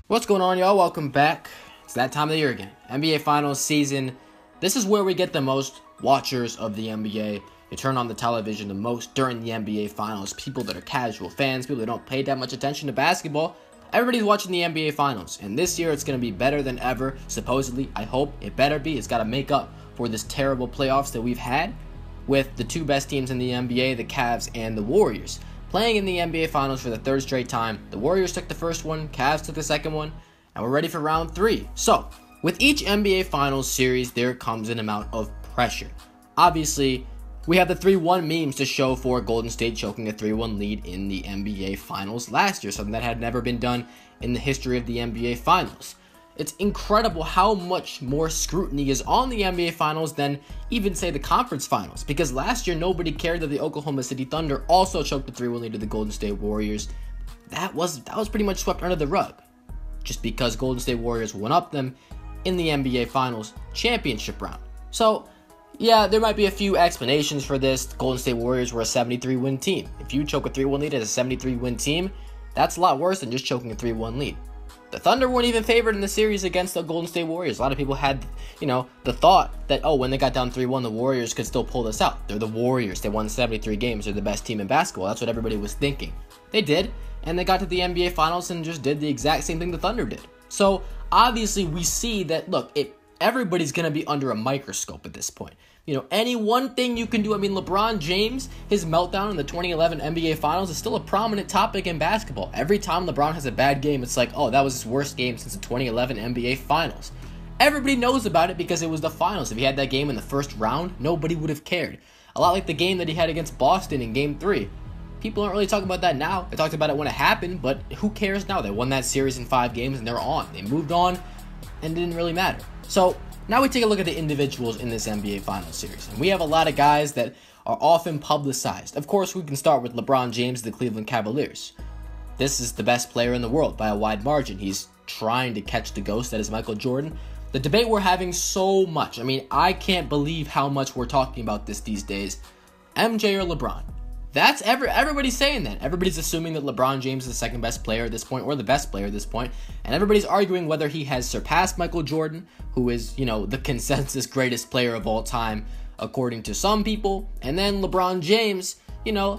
What's going on, y'all? Welcome back. It's that time of the year again. NBA Finals season. This is where we get the most watchers of the NBA. You turn on the television the most during the NBA Finals. People that are casual fans, people that don't pay that much attention to basketball. Everybody's watching the NBA Finals. And this year it's going to be better than ever. Supposedly, I hope it better be. It's got to make up for this terrible playoffs that we've had with the two best teams in the NBA, the Cavs and the Warriors. Playing in the NBA Finals for the third straight time. The Warriors took the first one, Cavs took the second one, and we're ready for round 3. So, with each NBA Finals series, there comes an amount of pressure. Obviously, we have the 3-1 memes to show for Golden State choking a 3-1 lead in the NBA Finals last year, something that had never been done in the history of the NBA Finals. It's incredible how much more scrutiny is on the NBA Finals than even, say, the Conference Finals. Because last year, nobody cared that the Oklahoma City Thunder also choked the 3-1 lead to the Golden State Warriors. That was pretty much swept under the rug. Just because Golden State Warriors won up them in the NBA Finals championship round. So, yeah, there might be a few explanations for this. The Golden State Warriors were a 73-win team. If you choke a 3-1 lead as a 73-win team, that's a lot worse than just choking a 3-1 lead. The Thunder weren't even favored in the series against the Golden State Warriors. A lot of people had, the thought that, when they got down 3-1, the Warriors could still pull this out. They're the Warriors. They won 73 games. They're the best team in basketball. That's what everybody was thinking. They did, and they got to the NBA Finals and just did the exact same thing the Thunder did. So, obviously, we see that, everybody's going to be under a microscope at this point. Any one thing you can do. LeBron James, his meltdown in the 2011 NBA Finals is still a prominent topic in basketball. Every time LeBron has a bad game, it's like, that was his worst game since the 2011 NBA Finals. Everybody knows about it because it was the finals. If he had that game in the first round, nobody would have cared. A lot like the game that he had against Boston in Game 3. People aren't really talking about that now. They talked about it when it happened, but who cares now? They won that series in 5 games and they're on. They moved on and it didn't really matter. So, now we take a look at the individuals in this NBA Finals series. And we have a lot of guys that are often publicized. Of course, we can start with LeBron James of the Cleveland Cavaliers. This is the best player in the world by a wide margin. He's trying to catch the ghost that is Michael Jordan. The debate we're having so much. I can't believe how much we're talking about this these days. MJ or LeBron? That's everybody's saying that. Everybody's assuming that LeBron James is the second best player at this point, or the best player at this point, and everybody's arguing whether he has surpassed Michael Jordan, who is, the consensus greatest player of all time, according to some people, and then LeBron James,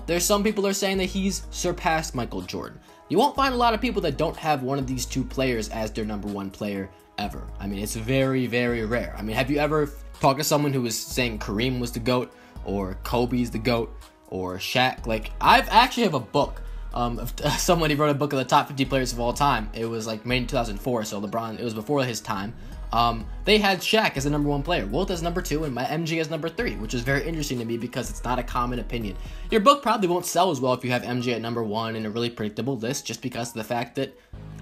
there's some people that are saying that he's surpassed Michael Jordan. You won't find a lot of people that don't have one of these two players as their number one player ever. It's very, very rare. Have you ever talked to someone who was saying Kareem was the GOAT, or Kobe's the GOAT, or Shaq? I've actually have a book. Somebody wrote a book of the top 50 players of all time. It was made in 2004, so LeBron, it was before his time. They had Shaq as the number 1 player, Wilt as number 2, and my MJ as number 3, which is very interesting to me because it's not a common opinion. Your book probably won't sell as well if you have MJ at number 1 in a really predictable list, just because of the fact that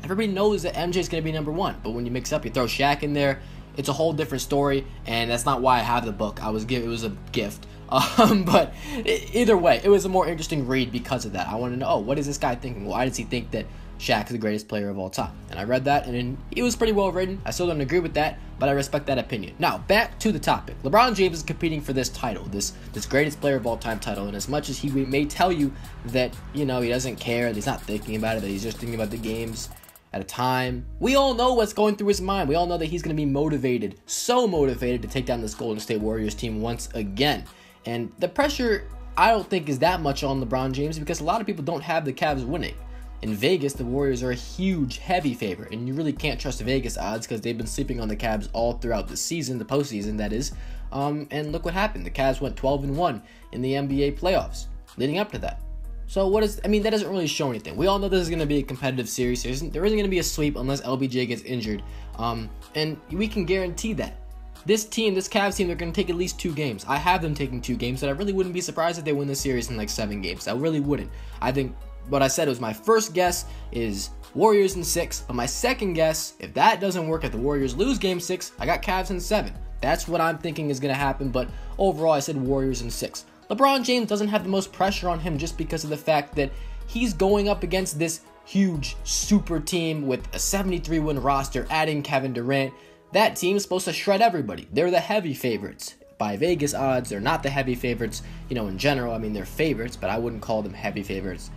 everybody knows that MJ is going to be number 1. But when you mix up, you throw Shaq in there, it's a whole different story, and that's not why I have the book. It was a gift. But either way, it was a more interesting read because of that. I want to know, what is this guy thinking? Why does he think that Shaq is the greatest player of all time? And I read that, and it was pretty well written. I still don't agree with that, but I respect that opinion. Now, back to the topic. LeBron James is competing for this title, this greatest player of all time title, and as much as he may tell you that, he doesn't care, that he's not thinking about it, that he's just thinking about the games at a time, we all know what's going through his mind. We all know that he's going to be motivated, so motivated to take down this Golden State Warriors team once again. And the pressure, I don't think, is that much on LeBron James because a lot of people don't have the Cavs winning. In Vegas, the Warriors are a huge, heavy favorite, and you really can't trust the Vegas odds because they've been sleeping on the Cavs all throughout the season, the postseason, that is. And look what happened. The Cavs went 12-1 in the NBA playoffs leading up to that. So that doesn't really show anything. We all know this is going to be a competitive series. There isn't going to be a sweep unless LBJ gets injured. And we can guarantee that. This Cavs team, they're going to take at least 2 games. I have them taking 2 games, and I really wouldn't be surprised if they win this series in 7 games. I really wouldn't. I think what I said was my first guess is Warriors in 6, but my second guess, if that doesn't work, if the Warriors lose game 6, I got Cavs in 7. That's what I'm thinking is going to happen, but overall I said Warriors in 6. LeBron James doesn't have the most pressure on him just because of the fact that he's going up against this huge super team with a 73-win roster, adding Kevin Durant. That team is supposed to shred everybody. They're the heavy favorites. By Vegas odds, they're not the heavy favorites. In general, they're favorites, but I wouldn't call them heavy favorites.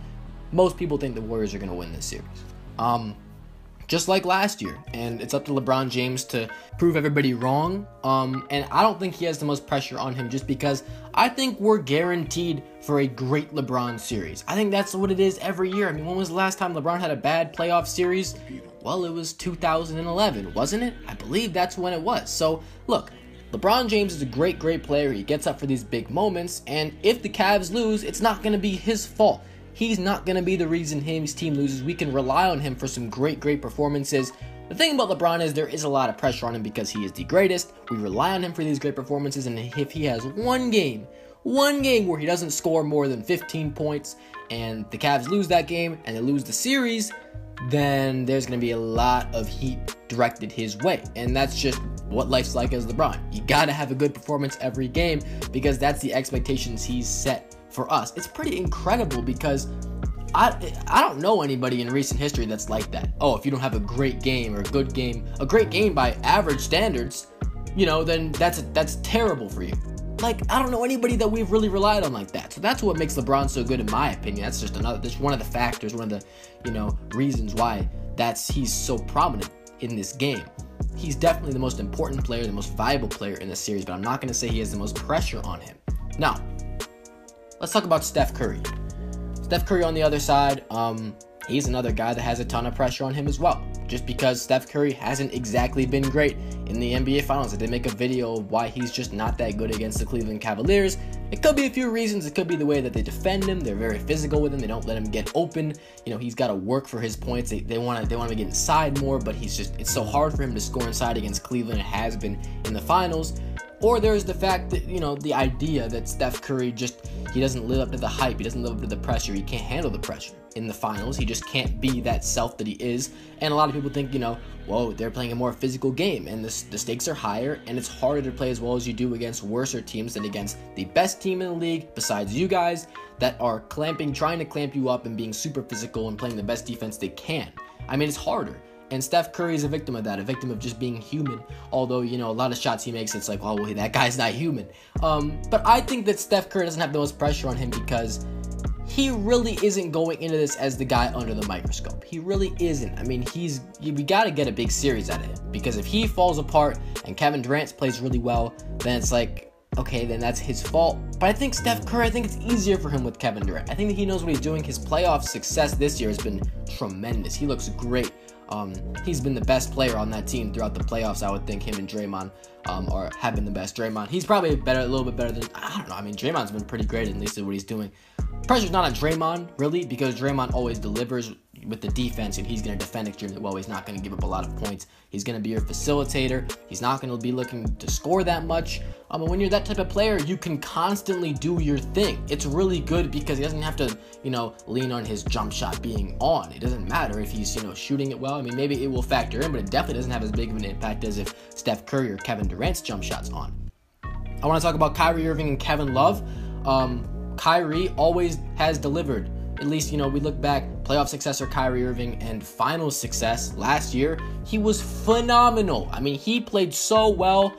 Most people think the Warriors are going to win this series. just like last year. And it's up to LeBron James to prove everybody wrong. And I don't think he has the most pressure on him just because I think we're guaranteed for a great LeBron series. I think that's what it is every year. I mean, when was the last time LeBron had a bad playoff series? Well, it was 2011, wasn't it? I believe that's when it was. So, look, LeBron James is a great player. He gets up for these big moments, and if the Cavs lose, it's not going to be his fault. He's not going to be the reason his team loses. We can rely on him for some great performances. The thing about LeBron is there is a lot of pressure on him because he is the greatest. We rely on him for these great performances, and if he has one game where he doesn't score more than 15 points, and the Cavs lose that game, and they lose the series, then there's going to be a lot of heat directed his way. And that's just what life's like as LeBron. You got to have a good performance every game because that's the expectations he's set for us. It's pretty incredible because I don't know anybody in recent history that's like that. Oh, if you don't have a great game or a great game by average standards, then that's terrible for you. Like, I don't know anybody that we've really relied on like that. So that's what makes LeBron so good in my opinion. That's one of the factors, one of the, reasons why he's so prominent in this game. He's definitely the most important player, the most valuable player in the series, but I'm not going to say he has the most pressure on him. Now, let's talk about Steph Curry. Steph Curry on the other side, he's another guy that has a ton of pressure on him as well. Just because Steph Curry hasn't exactly been great in the NBA Finals. I did make a video of why he's just not that good against the Cleveland Cavaliers. It could be a few reasons. It could be the way that they defend him. They're very physical with him. They don't let him get open. He's got to work for his points. They want to get inside more, but it's so hard for him to score inside against Cleveland. It has been in the finals. Or there's the fact that, the idea that Steph Curry he doesn't live up to the hype. He doesn't live up to the pressure. He can't handle the pressure in the finals. He just can't be that self that he is. And a lot of people think, whoa, they're playing a more physical game and the stakes are higher and it's harder to play as well as you do against worser teams than against the best team in the league besides you guys that are trying to clamp you up and being super physical and playing the best defense they can. I mean, it's harder. And Steph Curry is a victim of that, a victim of just being human. Although, a lot of shots he makes, it's like, oh, well, that guy's not human. But I think that Steph Curry doesn't have the most pressure on him because he really isn't going into this as the guy under the microscope. He really isn't. I mean, we got to get a big series out of him because if he falls apart and Kevin Durant plays really well, then it's like, okay, then that's his fault. But I think Steph Curry, I think it's easier for him with Kevin Durant. I think that he knows what he's doing. His playoff success this year has been tremendous. He looks great. He's been the best player on that team throughout the playoffs. I would think him and Draymond have been the best. Draymond, he's probably a little bit better than, I don't know. I mean, Draymond's been pretty great at least at what he's doing. Pressure's not on Draymond, really, because Draymond always delivers with the defense, and he's going to defend extremely well. He's not going to give up a lot of points. He's going to be your facilitator. He's not going to be looking to score that much. And when you're that type of player, you can constantly do your thing. It's really good because he doesn't have to, lean on his jump shot being on. It doesn't matter if he's, shooting it well. I mean, maybe it will factor in, but it definitely doesn't have as big of an impact as if Steph Curry or Kevin Durant's jump shot's on. I want to talk about Kyrie Irving and Kevin Love. Kyrie always has delivered. At least, we look back, playoff successor Kyrie Irving and finals success last year, he was phenomenal. I mean, he played so well.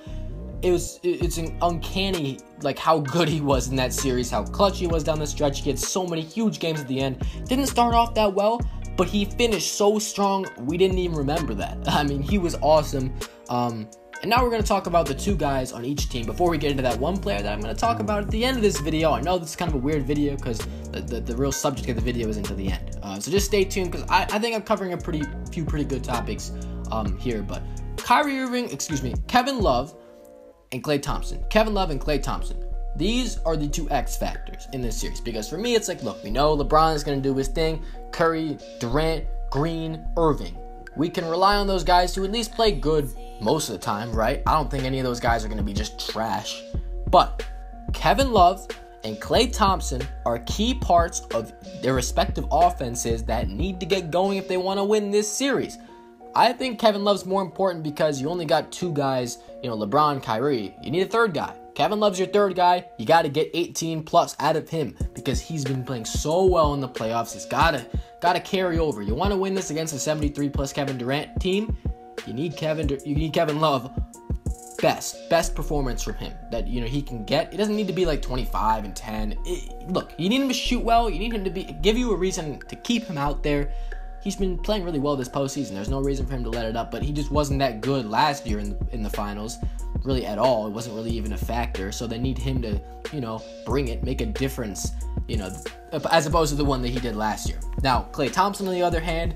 It's an uncanny, like, how good he was in that series, how clutch he was down the stretch. He had so many huge games at the end. Didn't start off that well, but he finished so strong, we didn't even remember that. I mean, he was awesome. And now we're going to talk about the two guys on each team before we get into that one player that I'm going to talk about at the end of this video. I know this is kind of a weird video because the real subject of the video is until the end. So just stay tuned because I think I'm covering a few pretty good topics here. But Kevin Love and Klay Thompson. Kevin Love and Klay Thompson. These are the two X factors in this series because for me, it's like, look, we know LeBron is going to do his thing. Curry, Durant, Green, Irving. We can rely on those guys to at least play good most of the time, right? I don't think any of those guys are going to be just trash. But Kevin Love and Klay Thompson are key parts of their respective offenses that need to get going if they want to win this series. I think Kevin Love's more important because you only got two guys, LeBron, Kyrie. You need a third guy. Kevin Love's your third guy. You got to get 18 plus out of him because he's been playing so well in the playoffs. It's got to carry over. You want to win this against a 73 plus Kevin Durant team? You need Kevin Love best performance from him that he can get. It doesn't need to be like 25 and 10. Look, you need him to shoot well. You need him to give you a reason to keep him out there. he's been playing really well this postseason. There's no reason for him to let it up, but he just wasn't that good last year in the finals, really at all. It wasn't really even a factor. So they need him to, bring it, make a difference, as opposed to the one that he did last year. Now, Klay Thompson, on the other hand,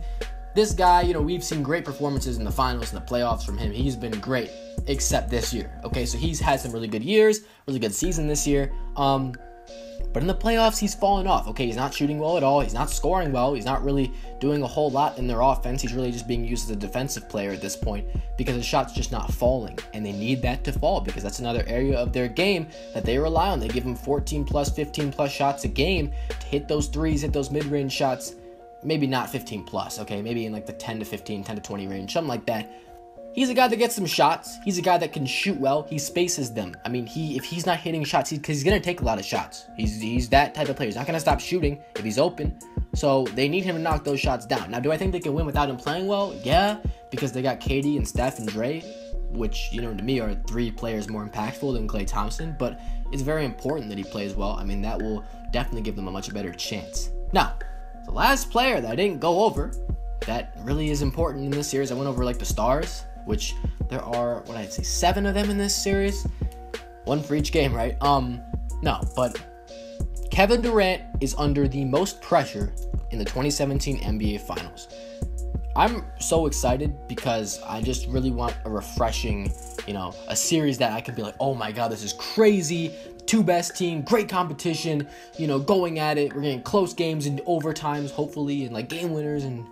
this guy, we've seen great performances in the finals and the playoffs from him. He's been great, except this year. Okay, so he's had some really good years, really good season this year. But in the playoffs, he's fallen off. Okay, he's not shooting well at all. He's not scoring well. He's not really doing a whole lot in their offense. He's really just being used as a defensive player at this point because his shot's just not falling. And they need that to fall because that's another area of their game that they rely on. They give him 14 plus, 15 plus shots a game to hit those threes, hit those mid-range shots. Maybe not 15 plus, okay? Maybe in like the 10 to 15, 10 to 20 range, something like that. He's a guy that gets some shots. He's a guy that can shoot well. He spaces them. I mean, if he's not hitting shots, because he's going to take a lot of shots. He's that type of player. He's not going to stop shooting if he's open. So they need him to knock those shots down. Now, do I think they can win without him playing well? Yeah, because they got KD and Steph and Dre, which, to me are 3 players more impactful than Klay Thompson. But it's very important that he plays well. I mean, that will definitely give them a much better chance. Now, the last player that I didn't go over that really is important in this series, I went over like the stars, which there are, 7 of them in this series. 1 for each game, right? No, but Kevin Durant is under the most pressure in the 2017 NBA Finals. I'm so excited because I just really want a refreshing, a series that I can be like, oh my God, this is crazy. 2 best team, great competition, going at it. We're getting close games and overtimes, hopefully, and like game winners, and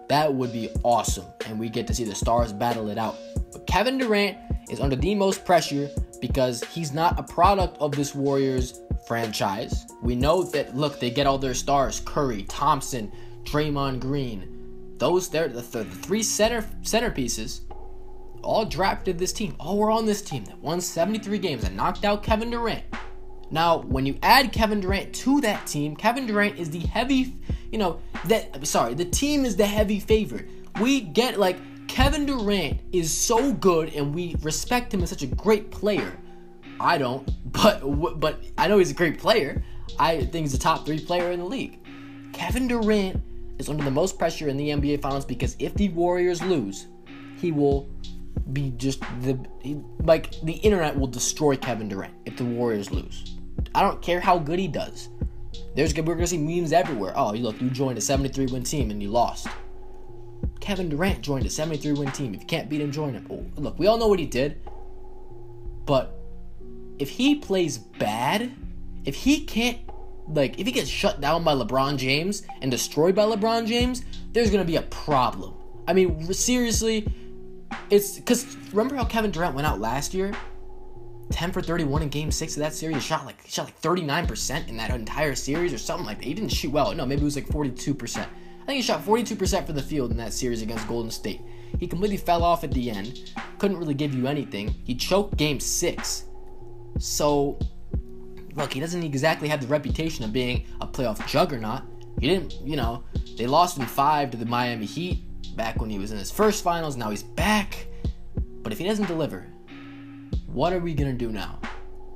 that would be awesome. And we get to see the stars battle it out. But Kevin Durant is under the most pressure because he's not a product of this Warriors franchise. We know that, look, they get all their stars, Curry, Thompson, Draymond Green. They're the 3 centerpieces all drafted this team. All were on this team that won 73 games and knocked out Kevin Durant. Now, when you add Kevin Durant to that team, Kevin Durant is the heavy, the team is the heavy favorite. We get, Kevin Durant is so good and we respect him as such a great player. I don't, but I know he's a great player. I think he's a top 3 player in the league. Kevin Durant is under the most pressure in the NBA Finals because if the Warriors lose, he will be just the internet will destroy Kevin Durant if the Warriors lose. I don't care how good he does. We're gonna see memes everywhere. Oh, look, you joined a 73-win team and you lost. Kevin Durant joined a 73-win team. If you can't beat him, join him. Oh, look, we all know what he did. But if he plays bad, if he can't, if he gets shut down by LeBron James and destroyed by LeBron James, there's gonna be a problem. I mean, seriously. It's because remember how Kevin Durant went out last year? 10 for 31 in Game 6 of that series. He shot like 39% in that entire series or something like that. He didn't shoot well. No, maybe it was like 42%. I think he shot 42% for the field in that series against Golden State. He completely fell off at the end. Couldn't really give you anything. He choked Game 6. So, look, he doesn't exactly have the reputation of being a playoff juggernaut. He didn't, they lost in 5 to the Miami Heat back when he was in his first finals. Now he's back. But if he doesn't deliver, what are we going to do now?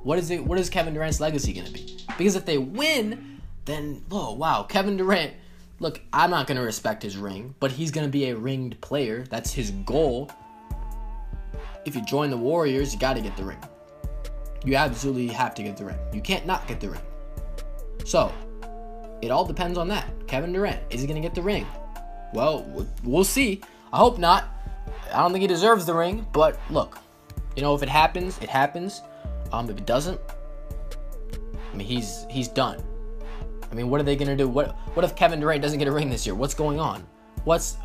What is Kevin Durant's legacy going to be? Because if they win, then, oh, wow, Kevin Durant, look, I'm not going to respect his ring, but he's going to be a ringed player. That's his goal. If you join the Warriors, you got to get the ring. You absolutely have to get the ring. You can't not get the ring. So, it all depends on that. Kevin Durant, is he going to get the ring? Well, we'll see. I hope not. I don't think he deserves the ring, but look, if it happens, it happens. If it doesn't, I mean, he's done. I mean, what are they gonna do? What if Kevin Durant doesn't get a ring this year? What's going on? What's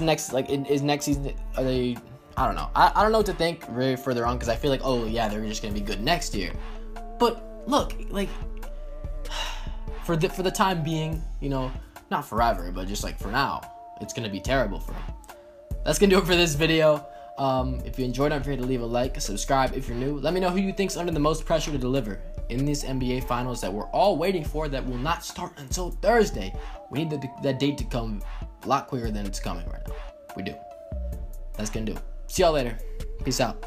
next? Is next season? Are they? I don't know. I don't know what to think very further on because I feel like, oh yeah, they're just gonna be good next year. But look, for the time being, not forever, but just for now, it's gonna be terrible for him. That's gonna do it for this video. If you enjoyed, don't forget to leave a like, subscribe if you're new. Let me know who you think's under the most pressure to deliver in this NBA Finals that we're all waiting for that will not start until Thursday. We need that date to come a lot quicker than it's coming right now. We do. That's gonna do it. See y'all later. Peace out.